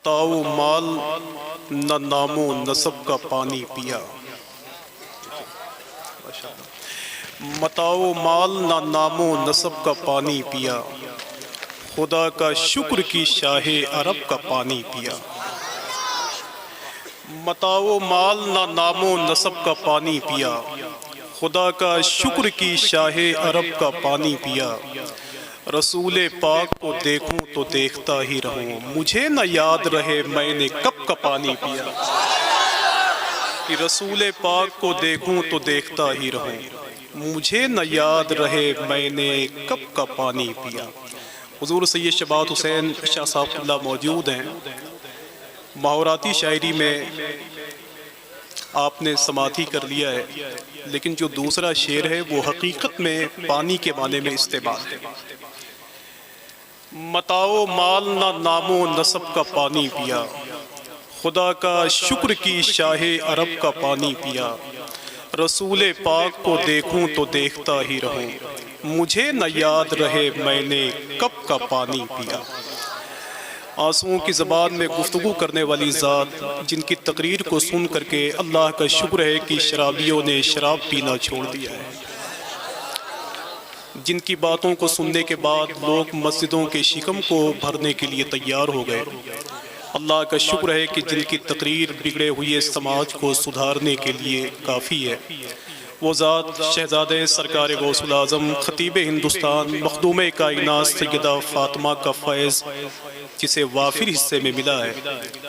متاع مال نہ نام و نسب کا پانی پیا، متاع مال نہ نام و نسب کا پانی پیا، خدا کا شکر کی شاہ عرب کا پانی پیا۔ متاع مال نہ نام و نسب کا پانی پیا، خدا کا شکر کی شاہ عرب کا پانی پیا۔ رسول پاک کو دیکھوں تو دیکھتا ہی رہوں، مجھے نہ یاد رہے میں نے کب کا پانی پیا۔ کہ رسول پاک کو دیکھوں تو دیکھتا ہی رہوں، مجھے نہ یاد رہے میں نے کب کا پانی پیا۔ حضور سید شبات حسین شاہ صاحب اللہ موجود ہیں۔ ماحوراتی شاعری میں آپ نے سماعتی کر لیا ہے، لیکن جو دوسرا شعر ہے وہ حقیقت میں پانی کے معنی میں استعمال ہے۔ متاع مال نہ نام و نسب کا پانی پیا، خدا کا شکر کی شاہ عرب کا پانی پیا۔ رسول پاک کو دیکھوں تو دیکھتا ہی رہوں، مجھے نہ یاد رہے میں نے کب کا پانی پیا۔ آنسوؤں کی زبان میں گفتگو کرنے والی ذات، جن کی تقریر کو سن کر کے اللہ کا شکر ہے کہ شرابیوں نے شراب پینا چھوڑ دیا ہے، جن کی باتوں کو سننے کے بعد لوگ مسجدوں کے شکم کو بھرنے کے لیے تیار ہو گئے۔ اللہ کا شکر ہے کہ جن کی تقریر بگڑے ہوئے سماج کو سدھارنے کے لیے کافی ہے۔ وہ ذات شہزادہ سرکار غوث الاعظم خطیب ہندوستان مخدوم کائنات سیدہ فاطمہ کا فیض جسے وافر حصے میں ملا ہے،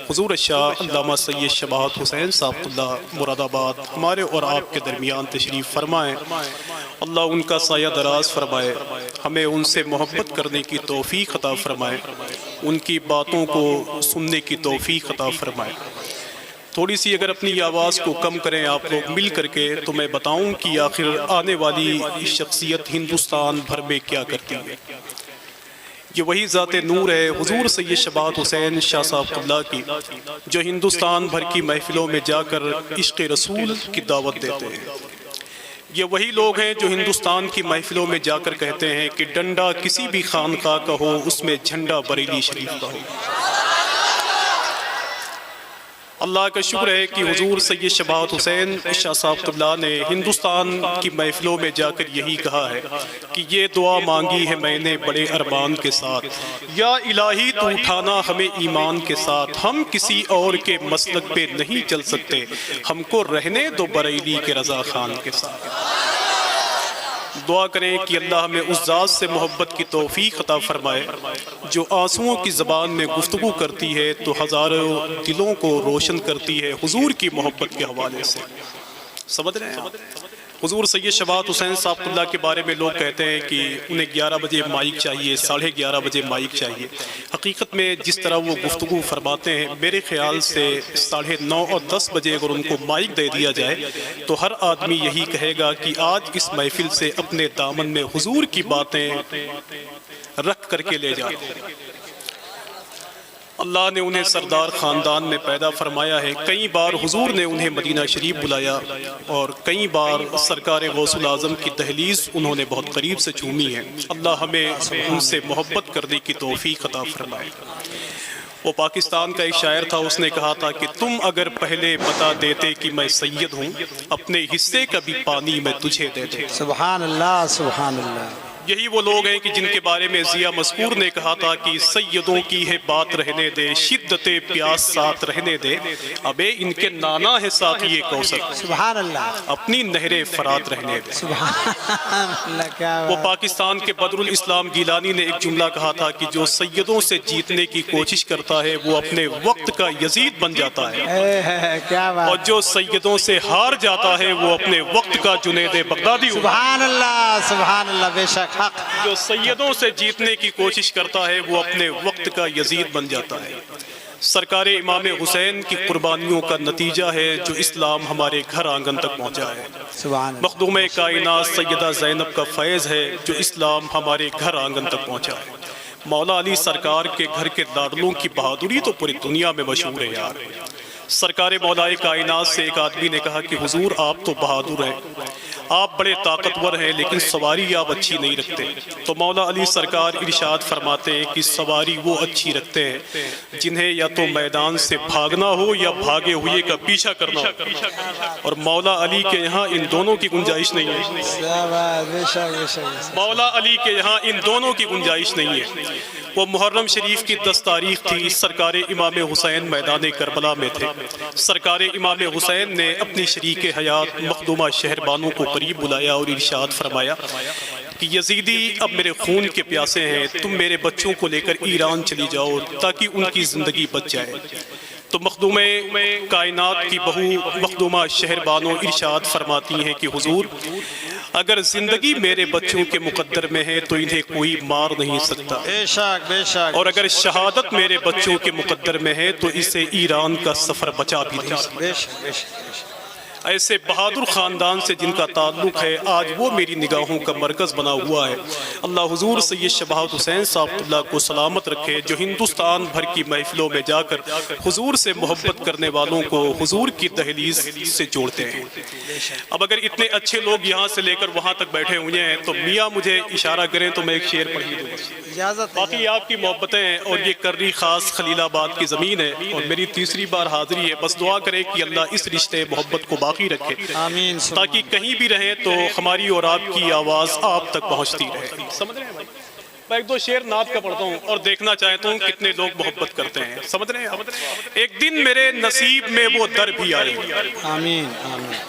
حضور شاہ علامہ سید شبات حسین صاحب اللہ مراد آباد ہمارے اور آپ کے درمیان تشریف فرمائیں۔ اللہ ان کا سایہ دراز فرمائے، ہمیں ان سے محبت کرنے کی توفیق عطا فرمائے، ان کی باتوں کو سننے کی توفیق عطا فرمائے۔ تھوڑی سی اگر اپنی آواز کو کم کریں آپ لوگ مل کر کے تو میں بتاؤں کہ آخر آنے والی شخصیت ہندوستان بھر میں کیا کرتی ہے۔ یہ وہی ذات نور ہے حضور سید شبات حسین شاہ صاحب اللہ کی، جو ہندوستان بھر کی محفلوں میں جا کر عشق رسول کی دعوت دیتے ہیں۔ یہ وہی لوگ ہیں جو ہندوستان کی محفلوں میں جا کر کہتے ہیں کہ ڈنڈا کسی بھی خانقاہ کا ہو، اس میں جھنڈا بریلی شریف کا ہو۔ اللہ کا شکر ہے کہ حضور سید شبات حسین شاہ صاحب اللہ نے ہندوستان کی محفلوں میں جا کر یہی کہا ہے کہ یہ دعا مانگی ہے میں نے بڑے ارمان کے ساتھ، یا الہی تو اٹھانا ہمیں ایمان کے ساتھ، ہم کسی اور کے مسلک پہ نہیں چل سکتے، ہم کو رہنے دو بریلی کے رضا خان کے ساتھ۔ دعا کریں کہ اللہ ہمیں اس ذات سے محبت کی توفیق عطا فرمائے جو آنسوؤں کی زبان میں گفتگو کرتی ہے تو ہزاروں دلوں کو روشن کرتی ہے حضور کی محبت کے حوالے سے۔ سمجھ رہے ہیں حضور سید شبات حسین صاحب اللہ کے بارے میں لوگ کہتے ہیں کہ انہیں 11 بجے مائک چاہیے، 11:30 بجے مائک چاہیے۔ حقیقت میں جس طرح وہ گفتگو فرماتے ہیں میرے خیال سے 9:30 اور 10 بجے اگر ان کو مائک دے دیا جائے تو ہر آدمی یہی کہے گا کہ آج اس محفل سے اپنے دامن میں حضور کی باتیں رکھ کر کے لے جاتے ہیں۔ اللہ نے انہیں سردار خاندان میں پیدا فرمایا ہے، کئی بار حضور نے انہیں مدینہ شریف بلایا اور کئی بار سرکار غوث الاعظم کی دہلیز انہوں نے بہت قریب سے چومی ہے۔ اللہ ہمیں ان سے محبت کرنے کی توفیق عطا فرمائے۔ وہ پاکستان کا ایک شاعر تھا، اس نے کہا تھا کہ تم اگر پہلے بتا دیتے کہ میں سید ہوں، اپنے حصے کا بھی پانی میں تجھے دے دے۔ سبحان اللہ سبحان اللہ۔ یہی وہ لوگ ہیں کہ جن کے بارے میں ضیاء مذکور نے کہا تھا کہ سیدوں کی ہے بات رہنے دے، شدت پیاس ساتھ رہنے دے، ابے ان کے نانا ہے ساقی کوثر، سبحان اللہ اپنی نہر فرات رہنے دے۔ سبحان اللہ کیا وہ پاکستان کے بدر الاسلام گیلانی نے ایک جملہ کہا تھا کہ جو سیدوں سے جیتنے کی کوشش کرتا ہے وہ اپنے وقت کا یزید بن جاتا ہے، کیا بات، اور جو سیدوں سے ہار جاتا ہے وہ اپنے وقت کا جنید بغدادی ہوتا ہے۔ سبحان اللہ بے شک حق۔ جو سیدوں سے جیتنے کی کوشش کرتا ہے وہ اپنے وقت کا یزید بن جاتا ہے۔ سرکار امام حسین کی قربانیوں کا نتیجہ ہے جو اسلام ہمارے گھر آنگن تک پہنچا ہے۔ سبحان اللہ۔ مخدوم کائنات سیدہ زینب کا فیض ہے جو اسلام ہمارے گھر آنگن تک پہنچا ہے۔ مولا علی سرکار کے گھر کے لاڈلوں کی بہادری تو پوری دنیا میں مشہور ہے یار۔ سرکار مولا کائنات سے ایک آدمی نے کہا کہ حضور آپ تو بہادر ہیں، آپ بڑے طاقتور ہیں لیکن سواری آپ اچھی نہیں رکھتے. تو مولا علی سرکار ارشاد فرماتے ہیں کہ سواری وہ اچھی رکھتے ہیں جنہیں یا تو میدان سے بھاگنا ہو یا بھاگے ہوئے کا پیچھا کرنا ہو. اور مولا علی کے یہاں ان دونوں کی گنجائش نہیں ہے. مولا علی کے یہاں ان دونوں کی گنجائش نہیں ہے. وہ محرم شریف کی 10 تاریخ تھی. سرکار امام حسین میدان کربلا میں تھے. سرکار امام حسین نے اپنی شریک حیات مخدومہ شہربانو کو قریب بلایا اور ارشاد فرمایا کہ یزیدی اب میرے خون کے پیاسے ہیں, تم میرے بچوں کو لے کر ایران چلی جاؤ تاکہ ان کی زندگی بچ جائے. تو مخدومہ کائنات کی بہو مخدومہ شہربانو ارشاد فرماتی ہیں کہ حضور اگر زندگی میرے بچوں کے مقدر میں ہے تو انہیں کوئی مار نہیں سکتا, بے شک بے شک, اور اگر شہادت میرے بچوں کے مقدر میں ہے تو اسے ایران کا سفر بچا بھی نہیں سکتا. بے شک بے شک. ایسے بہادر خاندان سے جن کا تعلق ہے آج وہ میری نگاہوں کا مرکز بنا ہوا ہے. اللہ حضور سید شباہت حسین صاحب اللہ کو سلامت رکھے, جو ہندوستان بھر کی محفلوں میں جا کر حضور سے محبت کرنے والوں کو حضور کی دہلیز سے جوڑتے ہیں. اب اگر اتنے اچھے لوگ یہاں سے لے کر وہاں تک بیٹھے ہوئے ہیں تو میاں مجھے اشارہ کریں تو میں ایک شعر پڑھ دوں. اجازت. باقی آپ کی محبتیں اور یہ کرری خاص خلیل آباد کی زمین ہے اور میری تیسری بار حاضری ہے. بس دعا کریں کہ اللہ اس رشتے محبت کو باقی رکھے آمین. تاکہ کہیں بھی رہیں تو ہماری اور آپ کی آواز آپ تک پہنچتی رہے. سمجھ رہے ہیں بھائی؟ میں ایک دو شعر نعت کا پڑھتا ہوں اور دیکھنا چاہتا ہوں کتنے لوگ محبت کرتے ہیں. سمجھ رہے ہیں؟ ایک دن میرے نصیب میں وہ در بھی آئے. آمین آمین.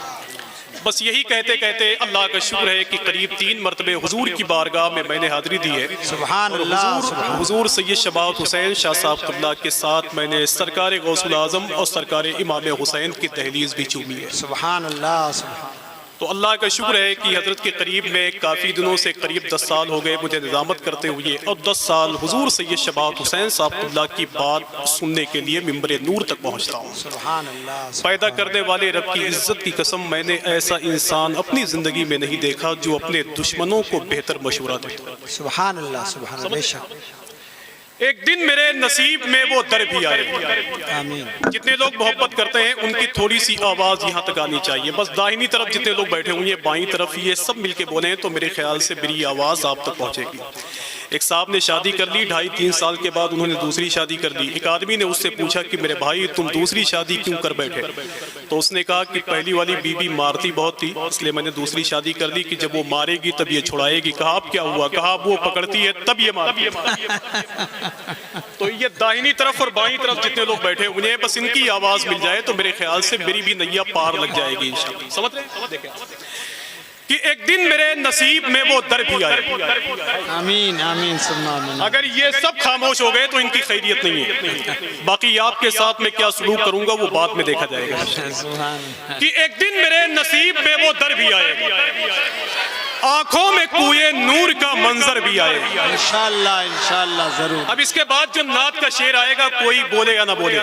بس یہی کہتے کہتے اللہ کا شکر ہے کہ قریب 3 مرتبے حضور کی بارگاہ میں نے حاضری دی ہے. سبحان اللہ. حضور سید شباہت حسین شاہ صاحب قبلہ کے ساتھ میں نے سرکار غوث الاعظم اور سرکار امام حسین کی دہلیز بھی چومی ہے. سبحان اللہ. سبحان. تو اللہ کا شکر ہے کہ حضرت کے قریب میں کافی دنوں سے قریب 10 سال ہو گئے مجھے نظامت کرتے ہوئے, اور 10 سال حضور سید شباہت حسین صاحب اللہ کی بات سننے کے لیے منبر نور تک پہنچتا ہوں. سبحان اللہ. پیدا کرنے والے رب کی عزت کی قسم میں نے ایسا انسان اپنی زندگی میں نہیں دیکھا جو اپنے دشمنوں کو بہتر مشورہ دیتا. سبحان اللہ. سبحان اللہ. بے شک. ایک دن میرے نصیب میں وہ در بھی آئے. آمین. جتنے لوگ محبت کرتے ہیں ان کی تھوڑی سی آواز یہاں تک آنی چاہیے. بس داہنی طرف جتنے لوگ بیٹھے ہوئے ہیں, بائیں طرف, یہ سب مل کے بولیں تو میرے خیال سے میری آواز آپ تک پہنچے گی. ایک صاحب نے شادی کر لی, 2.5-3 سال کے بعد انہوں نے دوسری شادی کر لی. ایک آدمی نے اس سے پوچھا کہ میرے بھائی تم دوسری شادی کیوں کر بیٹھے؟ تو اس نے کہا کہ پہلی والی بیوی مارتی بہت تھی اس لیے میں نے دوسری شادی کر لی کہ جب وہ مارے گی تب یہ چھڑائے گی. کہا اب کیا ہوا؟ کہا وہ پکڑتی ہے تب یہ مارتی ہے. تو یہ داہنی طرف اور بائیں طرف جتنے لوگ بیٹھے ہوئے ہیں بس ان کی آواز مل جائے تو میرے خیال سے میری بھی نیا پار لگ جائے گی انشاءاللہ. سمجھ رہے ہیں؟ دیکھیں کہ ایک دن میرے نصیب میں وہ در بھی آئے. آمین آمین. اگر یہ سب خاموش ہو گئے تو ان کی خیریت نہیں ہے. باقی آپ کے ساتھ میں کیا سلوک کروں گا وہ بعد میں دیکھا جائے گا. کہ ایک دن میرے نصیب میں وہ در بھی آئے, آنکھوں میں کوئے نور کا منظر بھی آئے. انشاءاللہ انشاءاللہ ضرور. اب اس کے بعد جو نعت کا شعر آئے گا کوئی بولے یا نہ بولے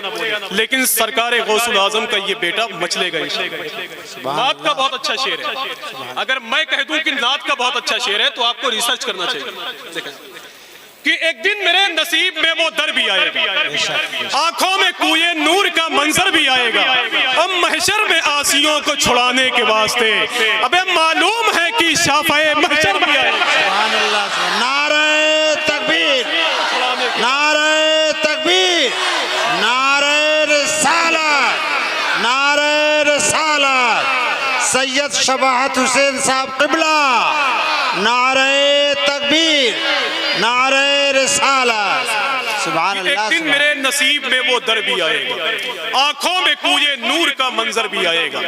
لیکن سرکار غوث الاعظم کا یہ بیٹا مچلے گا انشاءاللہ. نعت کا بہت اچھا شعر ہے. اگر میں کہہ دوں کہ نعت کا بہت اچھا شعر ہے تو آپ کو ریسرچ کرنا چاہیے. کہ ایک دن میرے نصیب میں وہ در بھی آئے گا, آنکھوں میں کوئے نور کا منظر بھی آئے گا. اب محشر میں آسیوں کو چھڑانے کے واسطے ابے معلوم ہے کہ شافعِ محشر بھی آئے گا. سبحان اللہ. نعرہ تکبیر, نعرہ تکبیر, نعرہ رسالت, نعرہ رسالت. سید شباہت حسین صاحب قبلہ, نعرہ تکبیر, نعرہ رسالت. سبحان اللہ. ایک دن میرے نصیب میں وہ در بھی آئے گا, آنکھوں میں کوئے نور کا منظر بھی آئے گا.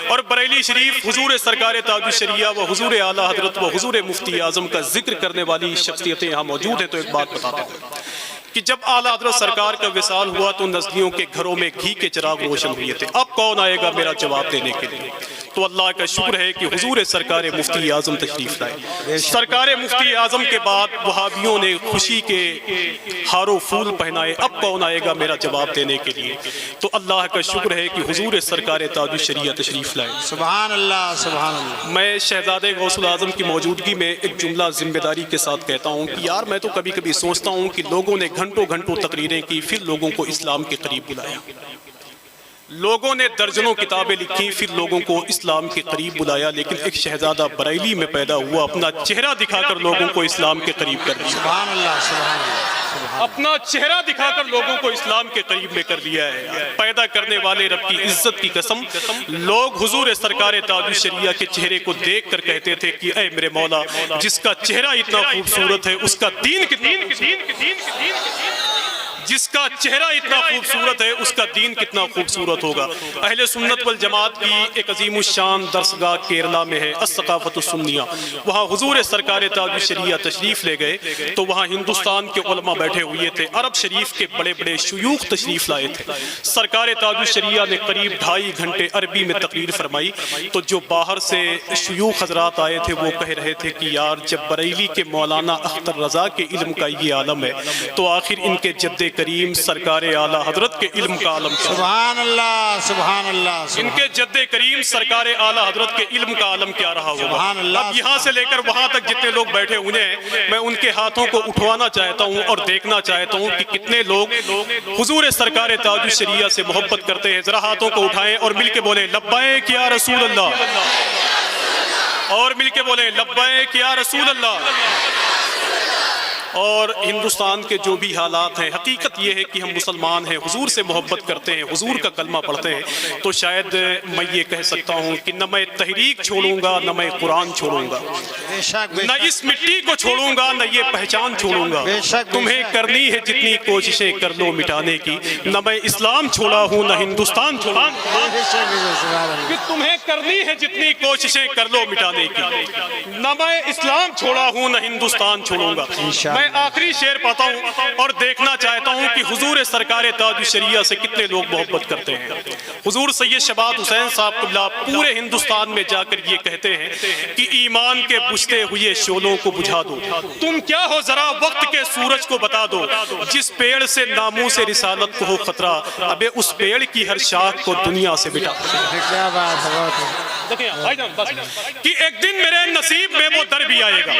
اور بریلی شریف حضور سرکار تاج الشریعہ و حضور اعلیٰ حضرت و حضور مفتی اعظم کا ذکر کرنے والی شخصیتیں یہاں موجود ہیں. تو ایک بات بتاتا ہوں کہ جب اعلیٰ حضرت سرکار کا وصال ہوا تو نزدیوں کے گھروں میں گھی کے چراغ روشن ہوئے تھے. اب کون آئے گا میرا جواب دینے کے لیے؟ تو اللہ کا شکر ہے کہ حضور سرکار مفتی اعظم تشریف لائے. سرکار مفتی اعظم کے بعد وہابیوں نے خوشی کے ہار و پھول پہنائے. اب کون آئے گا میرا جواب دینے کے لیے؟ تو اللہ کا شکر ہے کہ حضور سرکار تاج الشریعہ تشریف لائے. سبحان اللہ. سبحان اللہ. میں شہزادے غوث الاعظم کی موجودگی میں ایک جملہ ذمہ داری کے ساتھ کہتا ہوں کہ یار میں تو کبھی کبھی سوچتا ہوں کہ لوگوں نے گھنٹوں گھنٹوں تقریریں کی پھر لوگوں کو اسلام کے قریب بلایا, لوگوں نے درجنوں کتابیں لکھی، پھر لوگوں کو اسلام کے قریب بلایا، لیکن ایک شہزادہ بریلی میں پیدا ہوا، اپنا چہرہ دکھا کر لوگوں کو اسلام کے قریب کر دیا۔ سبحان اللہ، سبحان اللہ، اپنا چہرہ دکھا کر لوگوں کو اسلام کے قریب میں کر دیا ہے۔ پیدا کرنے والے رب کی عزت کی قسم، لوگ حضور سرکار تاج الشریعہ کے چہرے کو دیکھ کر کہتے تھے کہ اے میرے مولا، جس کا چہرہ اتنا خوبصورت ہے اس کا دین کتنا جس کا چہرہ اتنا خوبصورت ہے اس کا دین کتنا خوبصورت ہوگا۔ اہل سنت والجماعت کی ایک عظیم الشان درسگاہ کیرلا میں ہے، الثقافت السنیہ۔ وہاں حضور سرکار تاج الشریعہ تشریف لے گئے تو وہاں ہندوستان کے علماء بیٹھے ہوئے تھے، عرب شریف کے بڑے بڑے شیوخ تشریف لائے تھے۔ سرکار تاج الشریعہ نے قریب 2.5 گھنٹے عربی میں تقریر فرمائی، تو جو باہر سے شیوخ حضرات آئے تھے وہ کہہ رہے تھے کہ یار جب بریلی کے مولانا اختر رضا کے علم کا یہ عالم ہے تو آخر ان کے جد کریم سرکار اعلیٰ حضرت کے علم کا عالم کیا؟ سبحان اللہ، سبحان اللہ، ان کے جد کریم سرکار اعلیٰ حضرت کے علم کا عالم کیا رہا ہوگا؟ سبحان اللہ۔ اب یہاں سے لے کر وہاں تک جتنے لوگ بیٹھے ہوئے ہیں، میں ان کے ہاتھوں کو اٹھوانا چاہتا ہوں اور دیکھنا چاہتا ہوں کہ کتنے لوگ حضور سرکار تاج الشریعہ سے محبت کرتے ہیں۔ ذرا ہاتھوں کو اٹھائیں اور مل کے بولیں لبیک یا رسول اللہ، اور مل کے بولیں لبیک یا رسول اللہ۔ اور ہندوستان کے جو بھی حالات ہیں، حقیقت یہ ہے کہ ہم مسلمان ہیں، حضور سے محبت کرتے ہیں، حضور کا کلمہ پڑھتے ہیں، تو شاید میں یہ کہہ سکتا ہوں کہ نہ میں تحریک چھوڑوں گا، نہ میں قرآن چھوڑوں گا، بے شک، بے نہ شک، اس مٹی کو چھوڑوں گا، نہ یہ پہچان چھوڑوں گا۔ بے شک، تمہیں کرنی ہے جتنی کوششیں کر لو مٹانے کی، نہ میں اسلام چھوڑا ہوں نہ ہندوستان چھوڑا ہوں۔ بے شک، بے شک، سبحان اللہ۔ کہ تمہیں کرنی ہے جتنی کوششیں کر لو مٹانے کی، نہ میں اسلام چھوڑا ہوں نہ ہندوستان چھوڑوں گا۔ میں آخری شعر پڑھتا ہوں اور دیکھنا چاہتا ہوں کہ حضور سرکار تاج الشریعہ سے کتنے لوگ محبت کرتے ہیں۔ حضور سید شبات حسین صاحب قبلہ پورے ہندوستان میں جا کر یہ کہتے ہیں کہ ایمان کے بجھتے ہوئے شعلوں کو بجھا دو، تم کیا ہو ذرا وقت کے سورج کو بتا دو، جس پیڑ سے ناموس رسالت کو ہو خطرہ، ابے اس پیڑ کی ہر شاخ کو دنیا سے مٹا۔ کیا بات ہے، بہت ہے۔ کہ ایک دن میرے نصیب میں وہ در بھی آئے گا۔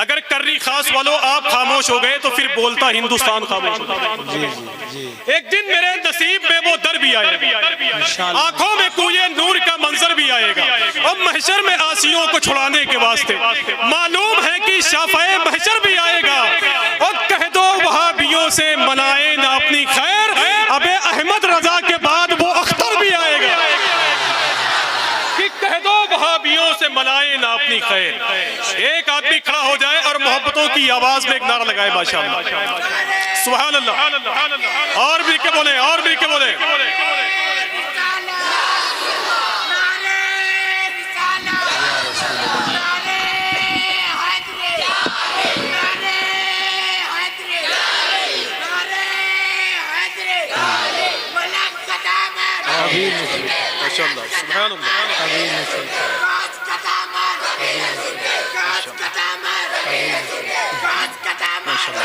اگر کرری خاص والوں آپ خاموش ہو گئے تو پھر بولتا ہندوستان خاموش ہو گئے۔ ایک دن میرے نصیب میں وہ در بھی آئے گا، آنکھوں میں کوئے نور کا منظر بھی آئے گا، اور محشر میں آسیوں کو چھڑانے کے واسطے معلوم ہے کہ شافعِ محشر بھی آئے گا، اور کہہ دو وہابیوں سے منائے نہ اپنی خیر، ابے احمد رضا کے بعد وہ اختر بھی آئے گا۔ کہہ دو وہابیوں سے منائے نہ اپنی خیر۔ ایک آدمی کھڑا ہو جائے اور محبتوں کی آواز میں ایک نعرہ لگائے ماشاءاللہ، سبحان اللہ، اور بھی کے بولے، اور بھی کے بولے۔ ماشاءاللہ، سبحان اللہ،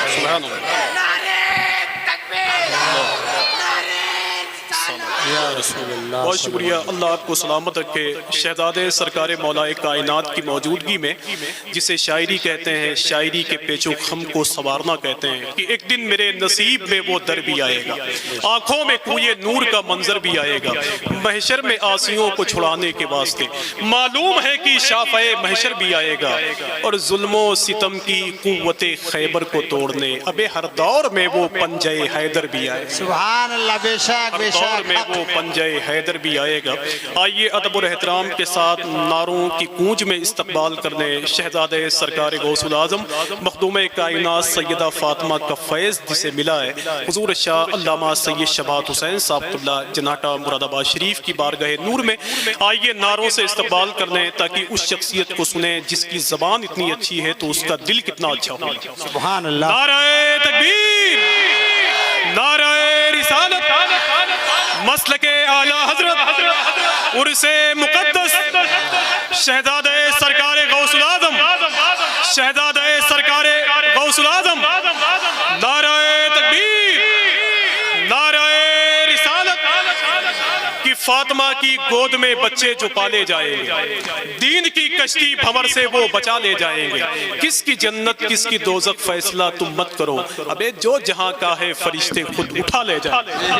سبحان اللہ، بہت شکریہ۔ اللہ آپ کو سلامت رکھے۔ شہزادے سرکار مولا کائنات کی موجودگی میں، جسے شاعری کہتے ہیں، شاعری کے پیچ و خم کو سنوارنا کہتے ہیں، کہ ایک دن میرے نصیب میں وہ در بھی آئے گا، آنکھوں میں کوئے نور کا منظر بھی آئے گا، محشر میں آسیوں کو چھڑانے کے واسطے معلوم ہے کہ شافعِ محشر بھی آئے گا، اور ظلم و ستم کی قوت خیبر کو توڑنے ابے ہر دور میں وہ پنجے حیدر بھی آئے گا۔ سبحان اللہ، بے شک، بے شک، میں وہ پنجے حیدر بھی آئے گا۔ آئیے ادب اور احترام کے ساتھ نعروں کی گونج میں استقبال کرنے شہزادے سرکار غوث العظم مخدوم کائنات سیدہ فاطمہ کا فیض جسے ملا ہے، حضور شاہ علامہ سید شبات حسین صاحب قبلہ جناٹا مراد آباد شریف کی بارگاہ نور میں آئیے نعروں سے استقبال کرنے، تاکہ اس شخصیت کو سنیں جس کی زبان اتنی اچھی ہے تو اس کا دل کتنا اچھا ہو۔ سبحان اللہ۔ نعرہ تکبیر، نعرہ رسالت، مسلک اعلیٰ حضرت، عرس مقدس، شہزادہ سرکار غوث العظم، شہزادہ سرکار غوث العظم، نعرہ تکبیر، نعرہ رسالت، کہ فاطمہ کی گود میں بچے جو پالے جائیں گے، دین کی کشتی بھنور سے وہ بچا لے جائیں گے، کس کی جنت کس کی دوزخ فیصلہ تم مت کرو، ابے جو جہاں کا ہے فرشتے خود اٹھا لے جائیں۔